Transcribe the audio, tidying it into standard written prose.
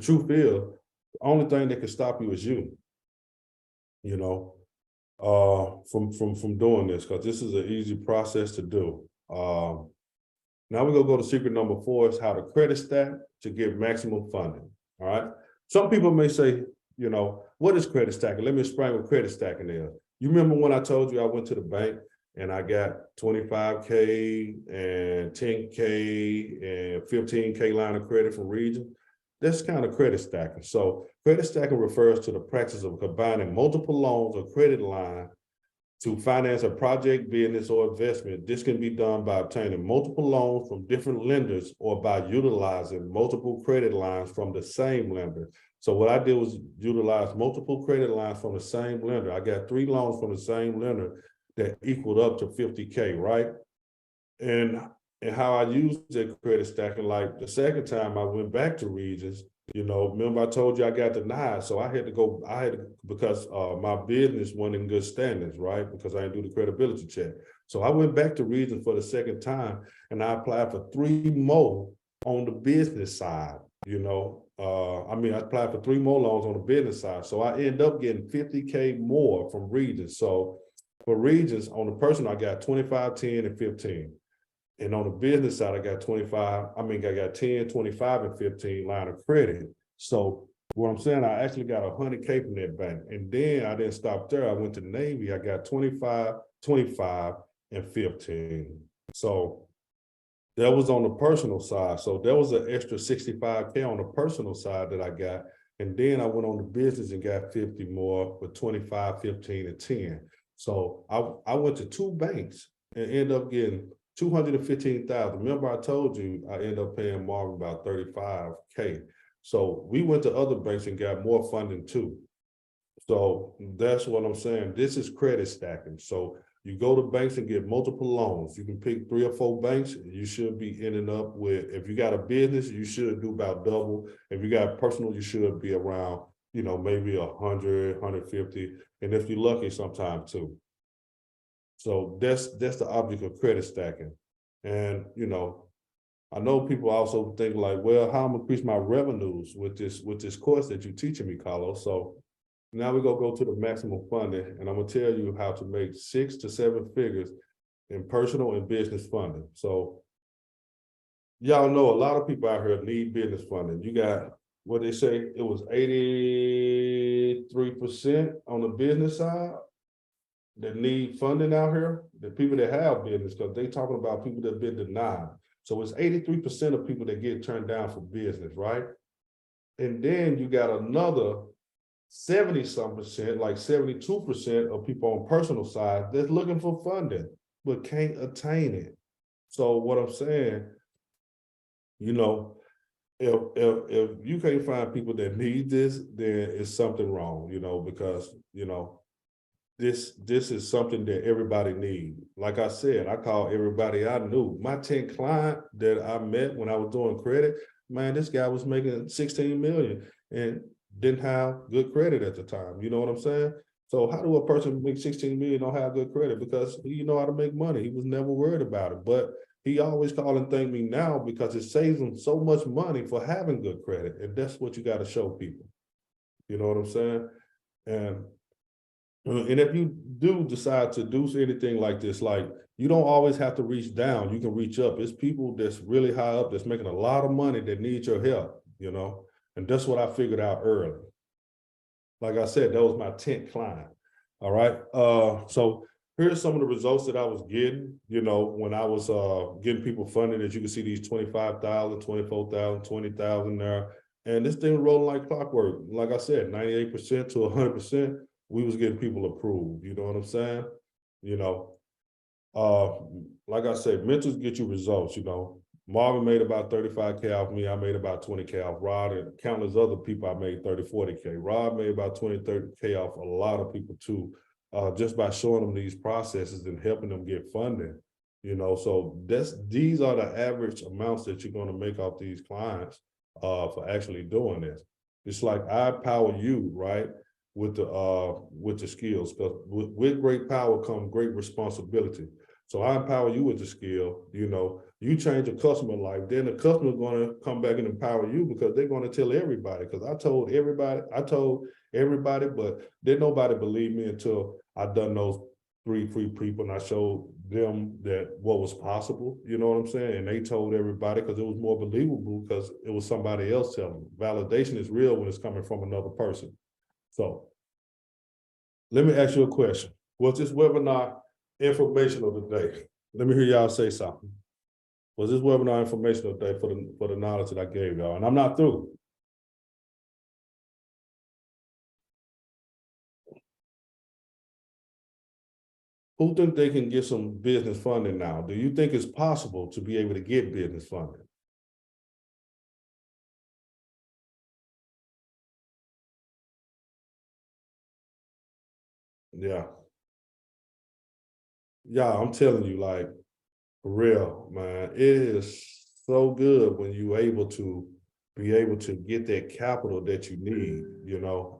truth is, the only thing that can stop you is you know, from doing this, because this is an easy process to do. Now we're gonna go to secret number 4 is how to credit stack to get maximum funding. All right. Some people may say, what is credit stacking? Let me explain what credit stacking is. You remember when I told you I went to the bank and I got 25K and 10K and 15K line of credit from Regions? That's kind of credit stacking. So credit stacking refers to the practice of combining multiple loans or credit line to finance a project, business, or investment. This can be done by obtaining multiple loans from different lenders or by utilizing multiple credit lines from the same lender. So what I did was utilize multiple credit lines from the same lender. I got 3 loans from the same lender that equaled up to 50K, right? And how I used that credit stacking, like the second time I went back to Regions, remember I told you I got denied. So I had to, because my business wasn't in good standings, right? Because I didn't do the credibility check. So I went back to Regions for the second time and I applied for 3 more on the business side, I applied for 3 more loans on the business side. So I ended up getting 50K more from Regions. So for Regions, on the personal, I got 25, 10, and 15. And on the business side, I got 10, 25, and 15 line of credit. So what I'm saying, I actually got 100K from that bank. And then I didn't stop there. I went to Navy. I got 25, 25, and 15. So that was on the personal side. So there was an extra 65K on the personal side that I got. And then I went on the business and got 50 more with 25, 15, and 10. So I went to 2 banks and ended up getting 215,000. Remember, I told you I ended up paying Marvin about 35K. So we went to other banks and got more funding too. So that's what I'm saying. This is credit stacking. So you go to banks and get multiple loans. You can pick 3 or 4 banks. You should be ending up with, if you got a business, you should do about double. If you got personal, you should be around, maybe 100, 150. And if you're lucky, sometimes too. So that's the object of credit stacking. And, I know people also think like, well, how I'm gonna increase my revenues with this course that you're teaching me, Carlos. So now we're gonna go to the maximum funding, and I'm gonna tell you how to make 6 to 7 figures in personal and business funding. So y'all know a lot of people out here need business funding. You got what they say, it was 83% on the business side that need funding out here, the people that have business, because they talking about people that have been denied. So it's 83% of people that get turned down for business, right? And then you got another 70-some%, like 72% of people on personal side that's looking for funding, but can't attain it. So what I'm saying, if you can't find people that need this, then it's something wrong, because, this is something that everybody needs. Like I said, I call everybody I knew. My 10th client that I met when I was doing credit, man, this guy was making 16 million and didn't have good credit at the time. You know what I'm saying? So how do a person make 16 million don't have good credit? Because he know how to make money. He was never worried about it. But he always call and thank me now because it saves him so much money for having good credit. And that's what you got to show people. You know what I'm saying? And if you do decide to do anything like this, like you don't always have to reach down, you can reach up. It's people that's really high up that's making a lot of money that need your help, and that's what I figured out early. Like I said, that was my 10th client. All right. So here's some of the results that I was getting, when I was getting people funding. As you can see, these 25,000, 24,000, 20,000 there. And this thing rolling like clockwork. Like I said, 98% to 100%. We was getting people approved, you know what I'm saying? Like I said, mentors get you results, Marvin made about 35K off me. I made about 20K off Rod, and countless other people I made 30, 40K. Rod made about 20, 30K off a lot of people too, just by showing them these processes and helping them get funding, So these are the average amounts that you're gonna make off these clients for actually doing this. It's like I empower you, right? With the skills, because with great power comes great responsibility. So I empower you with the skill, You change a customer life, then the customer's gonna come back and empower you because they're gonna tell everybody. Because I told everybody, but didn't nobody believe me until I done those 3 free people and I showed them that what was possible, you know what I'm saying? And they told everybody because it was more believable because it was somebody else telling them. Validation is real when it's coming from another person. So let me ask you a question. Was this webinar informational today? Let me hear y'all say something. Was this webinar informational today for the knowledge that I gave y'all? And I'm not through. Who think they can get some business funding now? Do you think it's possible to be able to get business funding? Yeah. Yeah, I'm telling you, like, for real, man, it is so good when you're able to be able to get that capital that you need, you know.